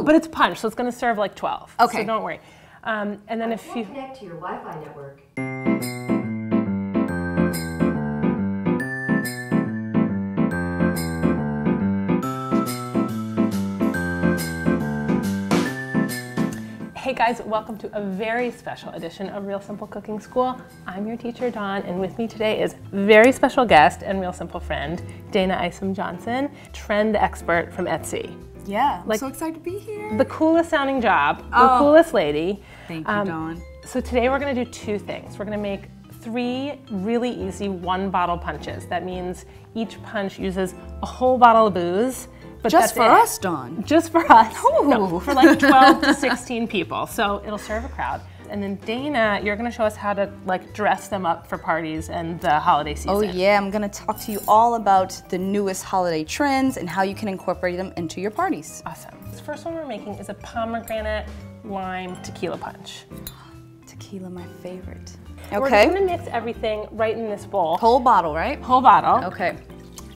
But it's punch, so it's going to serve like 12. Okay. So don't worry. And then if you connect to your Wi-Fi network. Hey guys, welcome to a very special edition of Real Simple Cooking School. I'm your teacher, Dawn, and with me today is very special guest and Real Simple friend, Dayna Isom Johnson, trend expert from Etsy. Yeah, I'm so excited to be here. The coolest sounding job, the coolest lady. Thank you, Dawn. So today we're gonna do two things. We're gonna make 3 really easy 1-bottle punches. That means each punch uses a whole bottle of booze. But just for us, Dawn. Just for us. No, for like 12 to 16 people. So it'll serve a crowd. And then Dayna, you're gonna show us how to like dress them up for parties and the holiday season. Oh yeah, I'm gonna talk to you all about the newest holiday trends and how you can incorporate them into your parties. Awesome. This first one we're making is a pomegranate lime tequila punch. Tequila, my favorite. Okay. We're just gonna mix everything right in this bowl. Whole bottle, right? Whole bottle. Okay.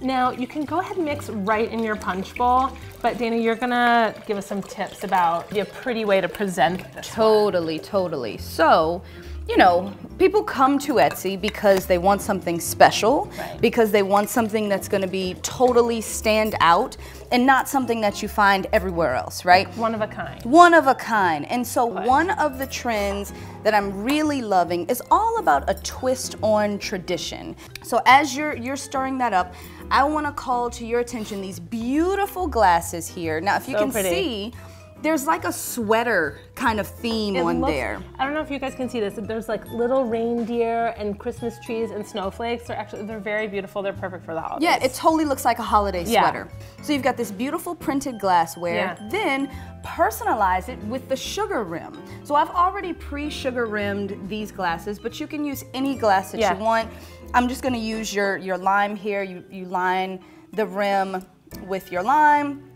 Now, you can go ahead and mix right in your punch bowl, but Dayna, you're gonna give us some tips about a pretty way to present this. Totally. So, you know, people come to Etsy because they want something special, because they want something that's gonna be totally stand out and not something that you find everywhere else, right? One of a kind. One of a kind. And so one of the trends that I'm really loving is all about a twist on tradition. So as you're stirring that up, I want to call to your attention these beautiful glasses here. Now, if you can see, there's like a sweater kind of theme on there. I don't know if you guys can see this. There's like little reindeer and Christmas trees and snowflakes. They're very beautiful. They're perfect for the holidays. Yeah, it totally looks like a holiday sweater. So you've got this beautiful printed glassware. Then personalize it with the sugar rim. So I've already pre-sugar rimmed these glasses, but you can use any glass that you want. I'm just gonna use your lime here. You line the rim with your lime,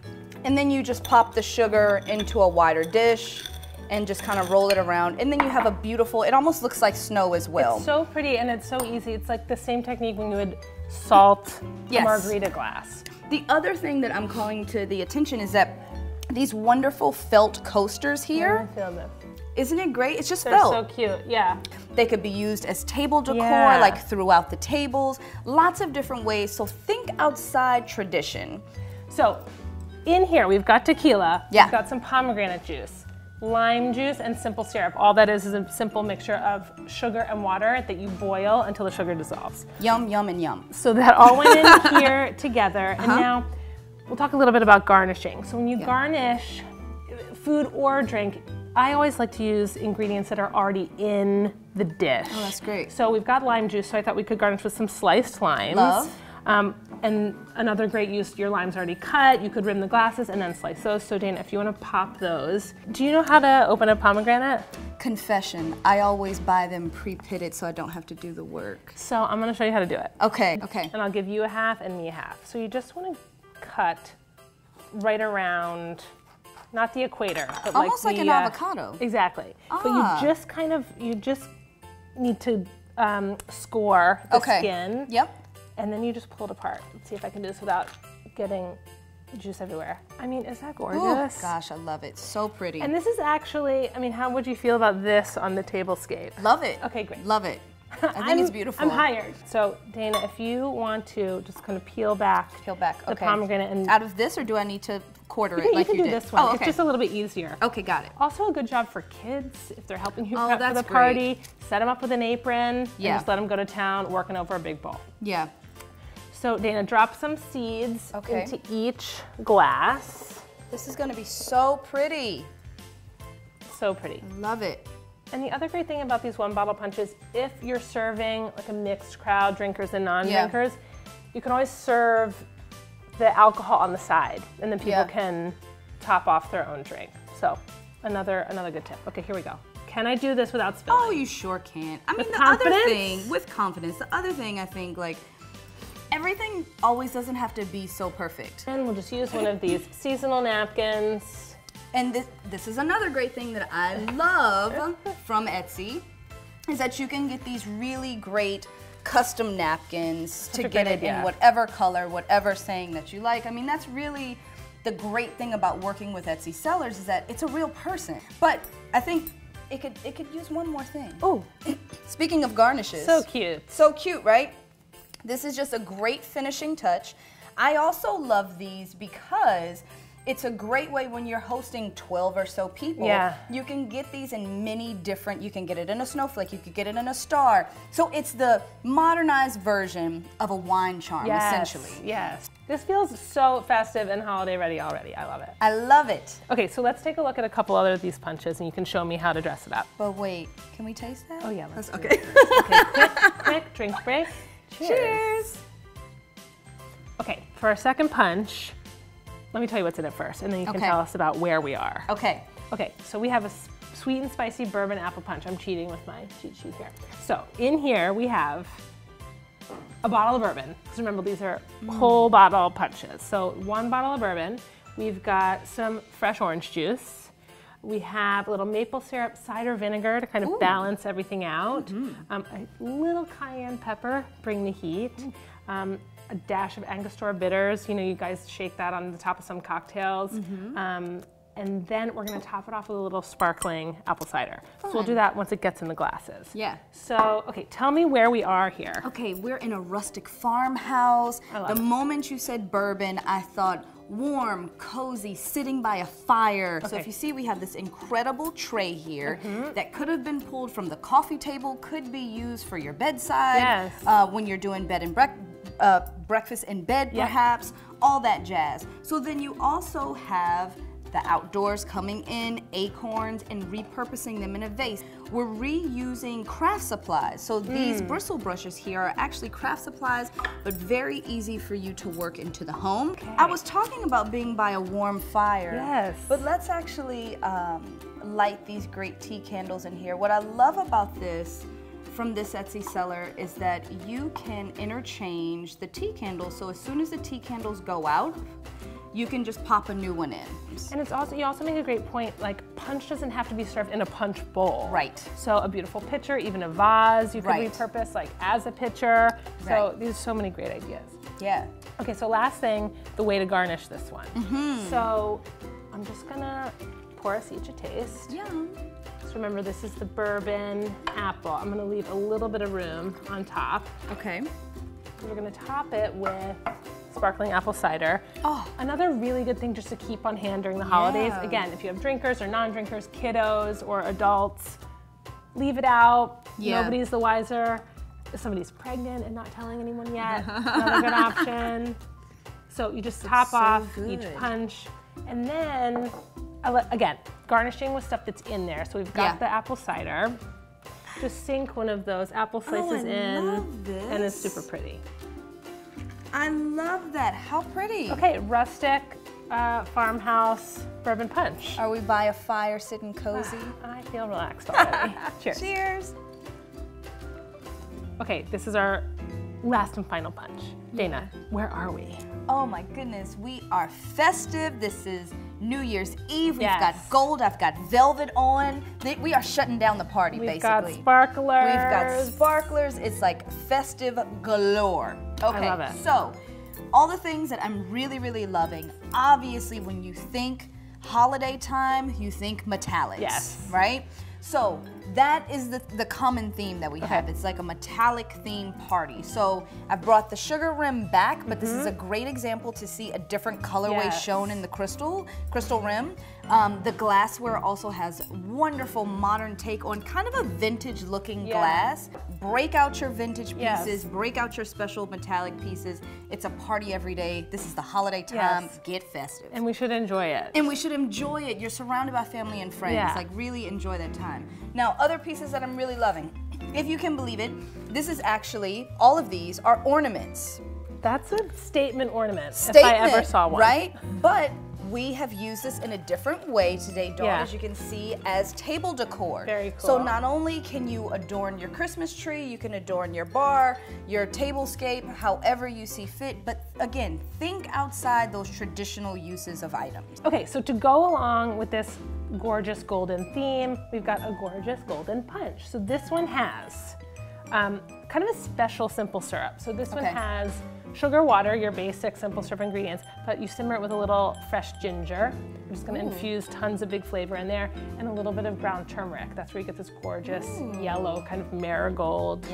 and then you just pop the sugar into a wider dish and just kind of roll it around. And then you have a beautiful, it almost looks like snow as well. It's so pretty and it's so easy. It's like the same technique when you would salt a margarita glass. The other thing that I'm calling to the attention is that these wonderful felt coasters here. I feel this. Isn't it great? It's just felt. felt. So cute, yeah. They could be used as table decor, like throughout the tables. Lots of different ways, so think outside tradition. So, in here we've got tequila, we've got some pomegranate juice, lime juice, and simple syrup. All that is a simple mixture of sugar and water that you boil until the sugar dissolves. Yum, yum, and yum. So that all went in here together, and now we'll talk a little bit about garnishing. So when you garnish food or drink, I always like to use ingredients that are already in the dish. Oh, that's great. So we've got lime juice, so I thought we could garnish with some sliced limes. Love. And another great use, your lime's already cut, you could rim the glasses and then slice those. So Dayna, if you want to pop those. Do you know how to open a pomegranate? Confession, I always buy them pre-pitted so I don't have to do the work. So I'm going to show you how to do it. Okay. And I'll give you a half and me a half. So you just want to cut right around, not the equator, but almost like an avocado. Exactly. But you just need to score the skin. Yep. And then you just pull it apart. Let's see if I can do this without getting juice everywhere. I mean, is that gorgeous? Oh, gosh, I love it. So pretty. And this is actually, I mean, how would you feel about this on the tablescape? Love it. Okay, great. Love it. I think it's beautiful. I'm hired. So Dayna, if you want to just kind of peel back the pomegranate. And out of this, or do I need to quarter it like you did? You can do this one. Oh, It's just a little bit easier. Okay, got it. Also a good job for kids if they're helping you prep for the party. Set them up with an apron and just let them go to town working over a big bowl. Yeah. So Dayna, drop some seeds into each glass. This is going to be so pretty. So pretty. Love it. And the other great thing about these 1-bottle punches, if you're serving like a mixed crowd, drinkers and non-drinkers, you can always serve the alcohol on the side, and then people can top off their own drink. So another good tip. Okay, here we go. Can I do this without spilling? Oh, you sure can. I mean, with confidence? With confidence. The other thing I think, like, everything always doesn't have to be so perfect. And we'll just use one of these seasonal napkins. And this is another great thing that I love from Etsy, is that you can get these really great custom napkins to get it in whatever color, whatever saying that you like. I mean, that's really the great thing about working with Etsy sellers is that it's a real person. But I think it could use one more thing. Oh, speaking of garnishes. So cute. So cute, right? This is just a great finishing touch. I also love these because it's a great way when you're hosting 12 or so people. Yeah. You can get these in many different, you can get it in a snowflake, you could get it in a star. So it's the modernized version of a wine charm, essentially. Yes. This feels so festive and holiday ready already. I love it. I love it. Okay, so let's take a look at a couple other of these punches and you can show me how to dress it up. But wait, can we taste that? Oh yeah, let's okay. Okay, quick drink break. Cheers. Okay, for our second punch, let me tell you what's in it first, and then you can tell us about where we are. Okay. Okay, so we have a sweet and spicy bourbon apple punch. I'm cheating with my cheat sheet here. So in here we have a bottle of bourbon, because remember these are whole bottle punches. So 1 bottle of bourbon, we've got some fresh orange juice, we have a little maple syrup, cider vinegar to kind of balance everything out, a little cayenne pepper, bring the heat, a dash of Angostura bitters, you know, you guys shake that on the top of some cocktails, and then we're gonna top it off with a little sparkling apple cider. So we'll do that once it gets in the glasses. Yeah. So, okay, tell me where we are here. Okay, we're in a rustic farmhouse. The moment you said bourbon, I thought warm, cozy, sitting by a fire. So if you see, we have this incredible tray here that could have been pulled from the coffee table, could be used for your bedside, when you're doing bed and breakfast in bed, perhaps, all that jazz. So then you also have the outdoors coming in, acorns, and repurposing them in a vase. We're reusing craft supplies. So these bristle brushes here are actually craft supplies, but very easy for you to work into the home. I was talking about being by a warm fire. Yes. But let's actually light these great tea candles in here. What I love about this from this Etsy seller is that you can interchange the tea candles. So as soon as the tea candles go out, you can just pop a new one in. And it's also, you also make a great point, like punch doesn't have to be served in a punch bowl. Right. So a beautiful pitcher, even a vase, you can repurpose like as a pitcher. So there's so many great ideas. Yeah. Okay, so last thing, the way to garnish this one. So I'm just gonna pour us each a taste. Yeah. So remember, this is the bourbon apple. I'm gonna leave a little bit of room on top. Okay. We're gonna top it with sparkling apple cider. Another really good thing just to keep on hand during the holidays. Again, if you have drinkers or non-drinkers, kiddos or adults, leave it out. Nobody's the wiser. If somebody's pregnant and not telling anyone yet, another good option. So you just top off each punch, and then, again, garnishing with stuff that's in there. So we've got the apple cider. Just sink one of those apple slices in, and it's super pretty. I love that. How pretty. Okay, rustic farmhouse bourbon punch. Are we by a fire sitting cozy? I feel relaxed already. Cheers. Cheers. Okay, this is our last and final punch. Dayna, where are we? Oh my goodness, we are festive. This is New Year's Eve. We've got gold. I've got velvet on. We are shutting down the party, basically. We've got sparklers. We've got sparklers. It's like festive galore. Okay, I love it. So all the things that I'm really, really loving. Obviously, when you think holiday time, you think metallics, right? So that is the common theme that we have. It's like a metallic theme party. So I've brought the sugar rim back, but this is a great example to see a different colorway shown in the crystal rim. The glassware also has wonderful modern take on kind of a vintage looking glass. Break out your vintage pieces, break out your special metallic pieces. It's a party every day. This is the holiday time. Get festive. And we should enjoy it. And we should enjoy it. You're surrounded by family and friends. Like really enjoy that time. Now, other pieces that I'm really loving. If you can believe it, this is actually, all of these are ornaments. That's a statement ornament, if I ever saw one. Right? But we have used this in a different way today, Dawn, as you can see, as table decor. Very cool. So not only can you adorn your Christmas tree, you can adorn your bar, your tablescape, however you see fit, but again, think outside those traditional uses of items. Okay, so to go along with this gorgeous golden theme, we've got a gorgeous golden punch. So this one has kind of a special simple syrup. So this one has sugar, water, your basic simple syrup ingredients, but you simmer it with a little fresh ginger. I'm just gonna infuse tons of big flavor in there and a little bit of ground turmeric. That's where you get this gorgeous yellow kind of marigold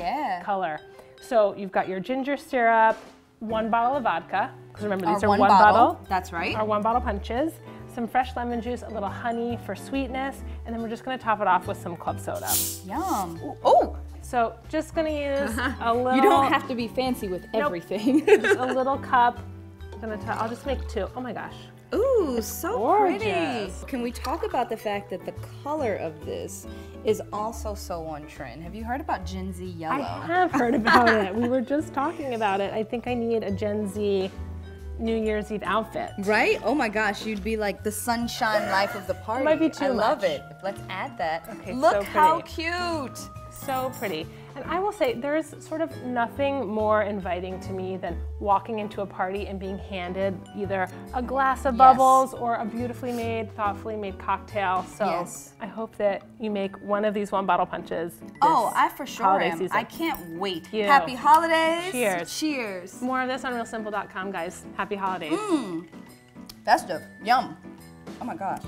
color. So you've got your ginger syrup, 1 bottle of vodka, because remember these are one bottle. That's right. Our 1 bottle punches, some fresh lemon juice, a little honey for sweetness, and then we're just gonna top it off with some club soda. Yum. Oh! So just gonna use a little. You don't have to be fancy with everything. Just a little cup. I'll just make 2. Oh my gosh. Ooh, so gorgeous. Pretty. Can we talk about the fact that the color of this is also so on trend? Have you heard about Gen Z yellow? I have heard about it. We were just talking about it. I think I need a Gen Z New Year's Eve outfit. Right? Oh my gosh, you'd be like the sunshine life of the party. It might be too much. I love it. Let's add that. Okay, look so how cute. So pretty. And I will say, there's sort of nothing more inviting to me than walking into a party and being handed either a glass of bubbles or a beautifully made, thoughtfully made cocktail. So I hope that you make one of these 1 bottle punches this I for sure am. season. I can't wait. You. Happy holidays. Cheers. Cheers. More of this on realsimple.com, guys. Happy holidays. That's the yum. Oh my gosh.